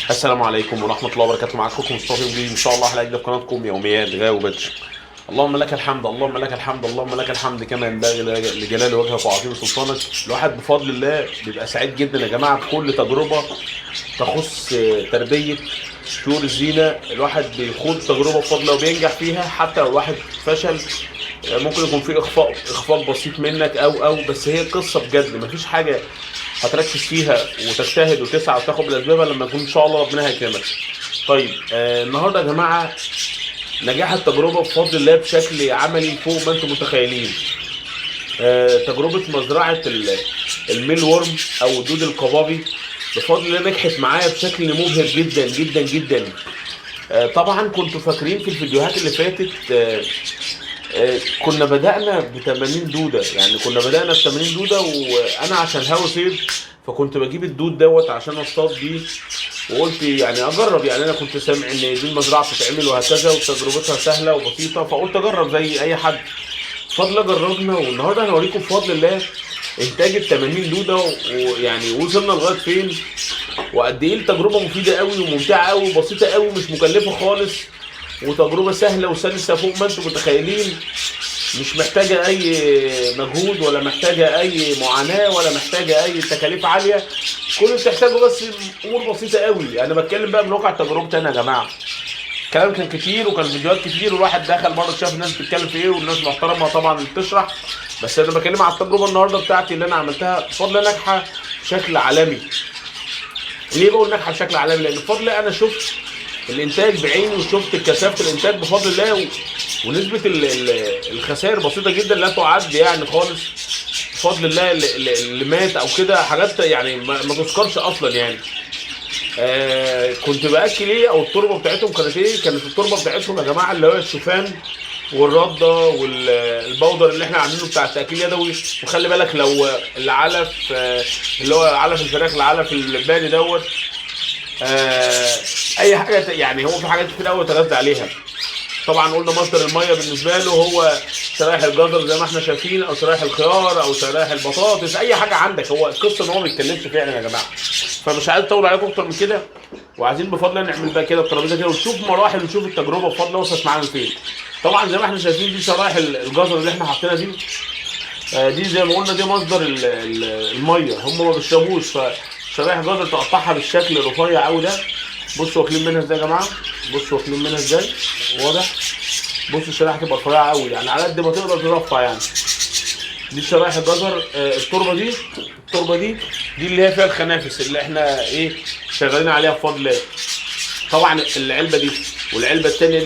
السلام عليكم ورحمة الله وبركاته. معاكم اخوكم مصطفى وجديد ان شاء الله حلقة جديدة في قناتكم يوميات غاية وبدر. اللهم لك الحمد، اللهم لك الحمد، اللهم لك الحمد كما ينبغي لجلال وجهك وعظيم سلطانك. الواحد بفضل الله بيبقى سعيد جدا يا جماعة بكل تجربة تخص تربية طيور الزينة. الواحد بيخوض تجربة بفضل الله وبينجح فيها، حتى لو الواحد فشل ممكن يكون في اخفاق بسيط منك او بس هي قصة بجد مفيش حاجة هتركز فيها وتجتهد وتسعى وتاخد بالاسباب لما يكون ان شاء الله ربنا هيكرمك. طيب النهارده يا جماعه نجاح التجربه بفضل الله بشكل عملي فوق ما انتم متخيلين. تجربه مزرعه الميل وورم او الدود القبابي بفضل الله نجحت معايا بشكل مبهر جدا جدا جدا. طبعا كنتوا فاكرين في الفيديوهات اللي فاتت كنا بدأنا ب 80 دودة، يعني كنا بدأنا ب 80 دودة، وأنا عشان هاوي صيد فكنت بجيب الدود دوت عشان اصطاد بيه، وقلت يعني أجرب. يعني أنا كنت سامع إن دي المزرعة بتتعمل وهكذا وتجربتها سهلة وبسيطة، فقلت أجرب زي أي حد. بفضل الله جربنا، والنهارده هنوريكم بفضل الله إنتاج ال 80 دودة ويعني وصلنا لغاية فين، وقد إيه التجربة مفيدة قوي وممتعة قوي وبسيطة قوي مش مكلفة خالص، وتجربة سهلة وسلسة فوق ما انتم متخيلين. مش محتاجة أي مجهود ولا محتاجة أي معاناة ولا محتاجة أي تكاليف عالية. كل اللي بتحتاجه بس أمور بسيطة قوي. أنا بتكلم بقى من واقع تجربتي أنا يا جماعة. الكلام كان كتير وكان فيديوهات كتير، والواحد دخل مرة شاف الناس بتتكلم في إيه، والناس محترمة طبعا اللي بتشرح، بس أنا بكلم على التجربة النهاردة بتاعتي اللي أنا عملتها بفضل الله ناجحة بشكل عالمي. ليه بقول ناجحة بشكل عالمي؟ لأن بفضل الله أنا شفت الانتاج بعيني وشفت كثافه الانتاج بفضل الله، ونسبه الخسائر بسيطه جدا لا تعد يعني خالص بفضل الله. اللي مات او كده حاجات يعني ما تذكرش اصلا يعني. كنت باكل ايه او التربه بتاعتهم كانت ايه؟ كانت التربه بتاعتهم يا جماعه اللي هو الشوفان والرده والبودر اللي احنا عاملينه بتاع التاكيل يدوي. وخلي بالك لو العلف اللي هو علف الفراخ العلف الباني دوت اي حاجه يعني، هو في حاجات كتير قوي تغذى عليها. طبعا قلنا مصدر الميه بالنسبه له هو شرايح الجزر زي ما احنا شايفين، او شرايح الخيار، او شرايح البطاطس، اي حاجه عندك. هو القصه ان هو ما بيتكلمش فعلا يا جماعه. فمش عايز اطول عليكم اكتر من كده، وعايزين بفضل الله نعمل بقى كده الترابيزه كده ونشوف مراحل ونشوف التجربه بفضل الله وصلت معانا لفين. طبعا زي ما احنا شايفين دي شرايح الجزر اللي احنا حاطينها دي. دي زي ما قلنا دي مصدر الميه، هم ما بيشربوش، فشرايح الجزر تقطعها بالشكل الرفيع قوي ده. بصوا واكلين منها ازاي يا جماعه، بصوا واكلين منها ازاي، واضح. بصوا الشرايح تبقى رفيعه قوي يعني على قد ما تقدر ترفع يعني. دي شرايح الجزر. التربه دي اللي هي فيها الخنافس اللي احنا ايه شغالين عليها بفضل الله. طبعا العلبه دي والعلبه الثانيه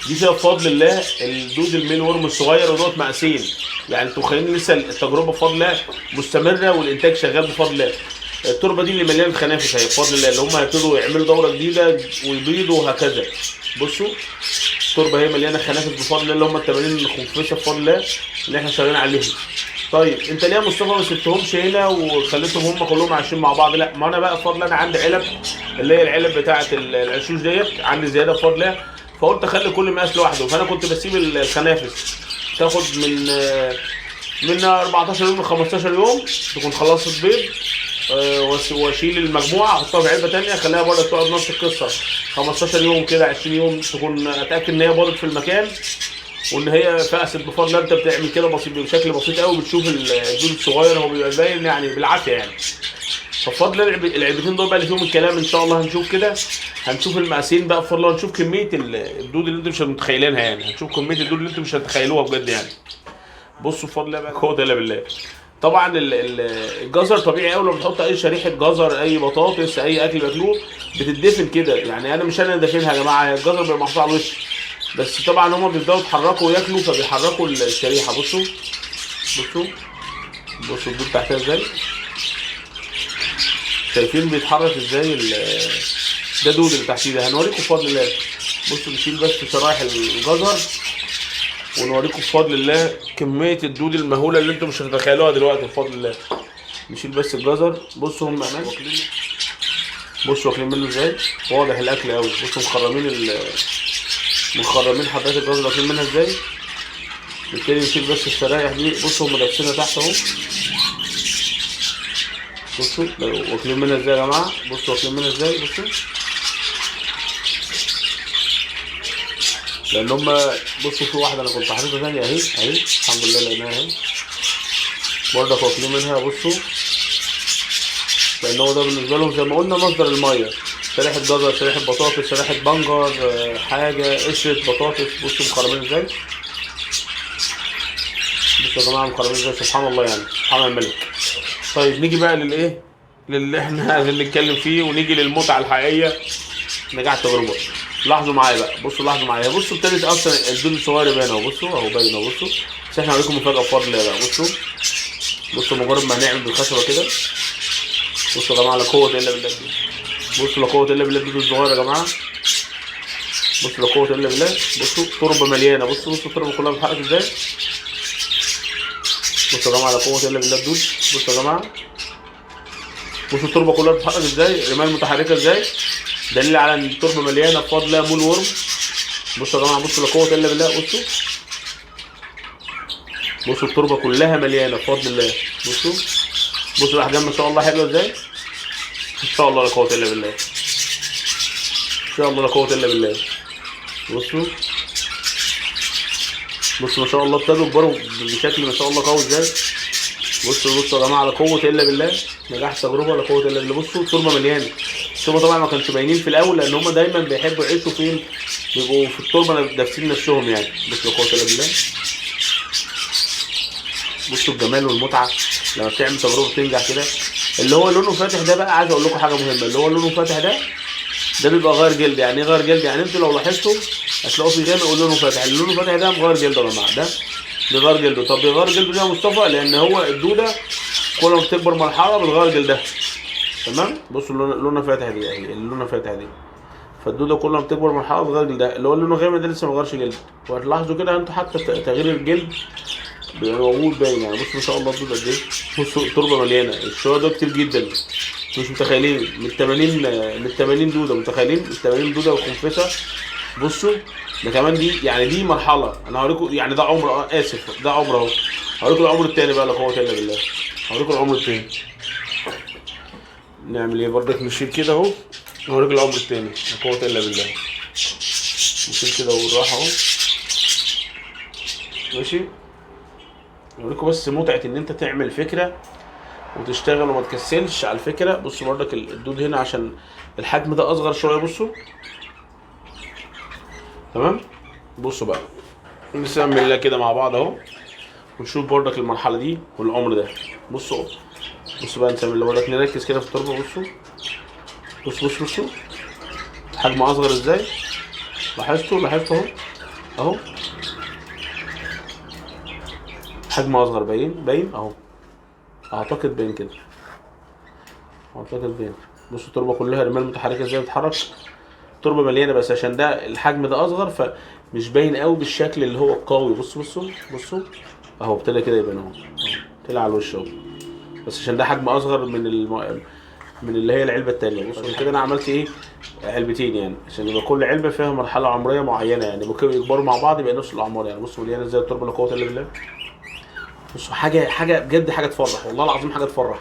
دي فيها بفضل الله الدود الميل ورم الصغير ودوت مقاسين. يعني انتوا خلينا لسه التجربه بفضل الله مستمره والانتاج شغال بفضل الله. التربه دي اللي مليانه خنافس اهي بفضل الله، اللي هم هيبتدوا يعملوا دوره جديده ويبيضوا وهكذا. بصوا التربه هي مليانه خنافس بفضل الله، اللي هم ال 80 الخنفسه بفضل الله اللي احنا شغالين عليهم. طيب انت ليه يا مصطفى ما سبتهمش هنا وخليتهم هم كلهم عايشين مع بعض؟ لا، ما انا بقى بفضل الله انا عندي علب اللي هي العلب بتاعه العشوش ديت عندي زياده بفضل الله، فقلت اخلي كل مقاس لوحده. فانا كنت بسيب الخنافس تاخد من 14 يوم ل 15 يوم تكون خلصت بيض، واشيل المجموعه احطها في علبه ثانيه اخليها برضه تقعد نفس القصه 15 يوم كده 20 يوم، تكون اتاكد ان هي باضت في المكان وان هي فقست بفضل الله. انت بتعمل كده بسيط بشكل بسيط قوي، بتشوف الدود الصغير هو بيبقى باين يعني بالعافيه يعني. فبفضل العلبتين دول بقى اللي فيهم الكلام ان شاء الله هنشوف كده، هنشوف المقاسين بقى بفضل الله، هنشوف كميه الدود اللي انتم مش متخيلينها يعني، هنشوف كميه الدود اللي انتم مش هتتخيلوها بجد يعني. بصوا بفضل الله بقى قوه الا بالله. طبعا الجزر طبيعي قوي لما بتحط اي شريحه جزر اي بطاطس اي اكل بياكلوه بتدفن كده يعني. انا مش انا دافنها يا جماعه، الجزر بيبقى محطوط على الوش، بس طبعا هما بيبداوا يتحركوا وياكلوا فبيحركوا الشريحه. بصوا الدود تحتها ازاي، شايفين بيتحرك ازاي ده دود اللي تحتيه ده. هنوريكم بفضل الله. بصوا نشيل بس شرايح الجزر ونوريكم بفضل الله كميه الدود المهوله اللي انتم مش هتتخيلوها دلوقتي بفضل الله. نشيل بس الجزر. بصوا هم امان، بصوا واكلين منه ازاي، واضح الاكل قوي. بصوا مخرمين حبات الجزر واكلين منها ازاي. نبتدي نشيل بس الشرايح دي. بصوا هم لابسينها تحت اهو، بصوا واكلين منها ازاي يا جماعه، بصوا واكلين منها ازاي. بصوا لان هم بصوا في واحده انا كنت حاططها ثانيه اهي الحمد لله لقيناها اهي برضه واكلين منها. بصوا لان هو ده بالنسبه لهم زي ما قلنا مصدر الميه، شريحه جزر، شريحه بطاطس، شريحه بنجر، حاجه قشره بطاطس. بصوا مخرمين ازاي، بصوا يا جماعه مخرمين ازاي، سبحان الله يعني سبحان الملك. طيب نيجي بقى للايه، للي احنا عايزين نتكلم فيه، ونيجي للمتعه الحقيقيه نجاح التجربه. لاحظوا معايا بقى، بصوا لاحظوا معايا، بصوا ابتدت اصلا الدود الصغير يبان اهو، بصوا اهو باين اهو. بصوا بس احنا هنوريكم مفاجاه بفضل الله بقى. بصوا مجرد ما هنعمل بالخشبه كده، بصوا يا جماعه لا قوه الا بالله. بصوا لا قوه الا بالله الدود الصغير يا جماعه، بصوا لا قوه الا بالله. بصوا تربه مليانه، بصوا التربه كلها بتتحرك ازاي. بصوا يا جماعه لا قوه الا بالله الدود. بصوا يا جماعه بصوا التربه كلها بتتحرك ازاي، رمال متحركه ازاي، دليل على ان التربه مليانه بفضل الله مول ورم. بصوا يا جماعه بصوا لا قوه الا بالله. بصوا التربه كلها مليانه بفضل الله. بصوا الاحجام ما شاء الله حلوه ازاي، ان شاء الله لا قوه الا بالله، ان شاء الله لا قوه الا بالله. بصوا ما شاء الله ابتدوا يكبروا بشكل ما شاء الله قوي ازاي. بصوا يا جماعه لا قوه الا بالله، نجاح التجربه لا قوه الا بالله. بصوا التربه مليانه، التربه طبعا ما كانش باينين في الاول لان هم دايما بيحبوا يعيشوا فين، بيبقوا في التربه دافسين نفسهم يعني. بصوا لا قوه الا بالله. بصوا الجمال والمتعه لما بتعمل تجربه بتنجح كده. اللي هو لونه فاتح ده بقى عايز اقول لكم حاجه مهمه، اللي هو لونه فاتح ده بيبقى غير جلد. يعني ايه غير جلد؟ يعني انتوا لو لاحظتوا هتلاقوا في غامق ولونه فاتح، اللي لونه فاتح ده مغير جلده يا جماعه، ده بيغير جلده. طب بيغير جلده ليه يا مصطفى؟ لان هو الدوده كل ما بتكبر مرحله بتغير جلدها، تمام. بصوا لونها فاتح دي اهي، اللي لونها فاتح دي، فالدوده كل ما بتكبر مرحله بتغير جلدها. اللي هو لونه غامق ده لسه ما غيرش جلد، وهتلاحظوا كده انتوا حتى تغيير الجلد بيبقى موجود باين يعني. بصوا ما شاء الله الدوده قد ايه، بصوا التربه مليانه، الشويه ده كتير جدا مش متخيلين، من 80 دوده، متخيلين ال 80 دوده والخنفسه. بصوا ده كمان دي يعني دي مرحله، انا هوريكم يعني ده عمر، اسف ده عمر اهو. هوريكم العمر الثاني بقى لا قوه الا بالله، هوريكم العمر الثاني. نعمل ايه بردك، نشيل كده اهو، هوريكم العمر الثاني لا قوه الا بالله. نشيل كده والراحه اهو، ماشي. اوريكم بس متعه ان انت تعمل فكره وتشتغل وما تكسلش على الفكره. بصوا بردك الدود هنا عشان الحجم ده اصغر شويه، بصوا تمام. بصوا بقى نسمي كده مع بعض اهو، ونشوف بردك المرحله دي والعمر ده. بصوا بقى نسمي بردك، نركز كده في التربه. بصوا حجم اصغر ازاي، لاحظتوا اهو حجم اصغر، باين اهو، اعتقد باين كده، بصوا التربه كلها رمال متحركه ازاي بتتحرك، التربه مليانه بس عشان ده الحجم ده اصغر فمش باين قوي بالشكل اللي هو القوي. بصوا اهو ابتدى كده يبان اهو، طلع على الوش اهو، بس عشان ده حجم اصغر من اللي هي العلبه الثانيه. بصوا كده انا عملت ايه، علبتين يعني، عشان يبقى كل علبه فيها مرحله عمريه معينه يعني، ممكن يكبروا مع بعض يبقى نفس الاعمار يعني. بصوا مليانه ازاي التربه لا قوه الا بالله. بصوا حاجه بجد، حاجه تفرح والله العظيم، حاجه تفرح.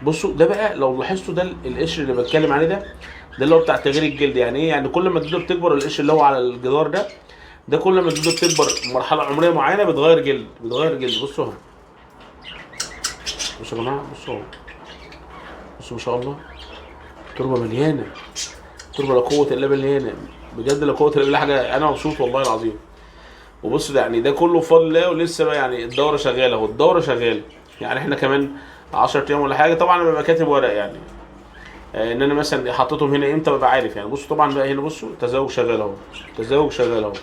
بصوا ده بقى لو لاحظتوا ده القشر اللي بتكلم عليه ده اللي هو بتاع تغيير الجلد. يعني ايه؟ يعني كل ما الدوده بتكبر، القشر اللي هو على الجدار ده كل ما الدوده بتكبر مرحله عمريه معينه بتغير جلد. بصوا اهو، بصوا يا جماعه، بصوا ما شاء الله التربه مليانه، التربه لا قوه الا بالله، بجد لا قوه الا بالله، حاجه انا مبسوط والله العظيم. وبص ده يعني ده كله بفضل الله، ولسه بقى يعني الدوره شغاله اهو، الدوره شغاله يعني. احنا كمان 10 ايام ولا حاجه، طبعا انا ببقى كاتب ورق يعني ان انا مثلا حطيتهم هنا امتى ببقى عارف يعني. بصوا طبعا بقى هنا، بصوا التزاوج شغال اهو،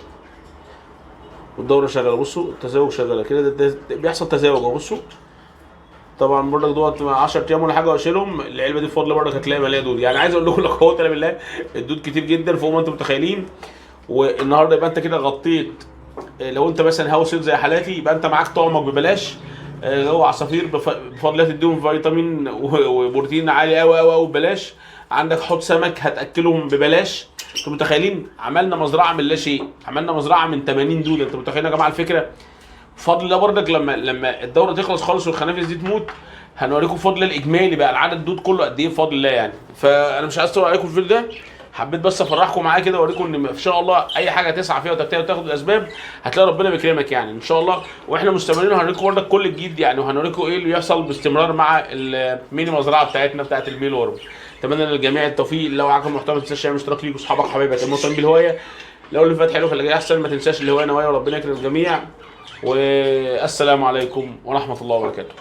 والدوره شغاله. بصوا التزاوج شغاله كده، ده بيحصل تزاوج اهو. بصوا طبعا بردك دوت 10 ايام ولا حاجه واشيلهم، العلبه دي بفضل الله بردك هتلاقي مليانه دود. يعني عايز اقول لكم لا قوه الا بالله، الدود كتير جدا فوق ما انتم متخيلين. والنهارده يبقى انت كده غطيت، لو انت مثلا هاوس زي حالاتي يبقى انت معاك طعمك ببلاش، هو عصافير بفضل الله تديهم فيتامين وبروتين عالي قوي ببلاش. عندك حوض سمك هتاكلهم ببلاش. انتوا متخيلين؟ عملنا مزرعه من لا شيء، عملنا مزرعه من 80 دوده. انتوا متخيلين يا جماعه الفكره؟ بفضل الله بردك لما الدوره تخلص خالص والخنافس دي تموت، هنوريكم بفضل الله الاجمالي بقى العدد الدود كله قد ايه بفضل الله يعني. فانا مش عايز اطول عليكم في الفيديو ده، حبيت بس افرحكم معايا كده واوريكم ان ان شاء الله اي حاجه تسعى فيها وتجتهد وتاخد الاسباب هتلاقي ربنا بيكرمك يعني ان شاء الله. واحنا مستمرين وهنوريكم برضك كل جديد يعني، وهنوريكم ايه اللي يحصل باستمرار مع الميني مزرعه بتاعتنا بتاعت الميل وورم. اتمنى للجميع التوفيق. لو عجبكم المحتوى ما تنساش تعمل اشتراك ليك واصحابك وحبايبك المهتمين بالهوايه. لو اللي فات حلو فاللي جاي احسن. ما تنساش الهوايه نوايا وربنا يكرم الجميع. والسلام عليكم ورحمه الله وبركاته.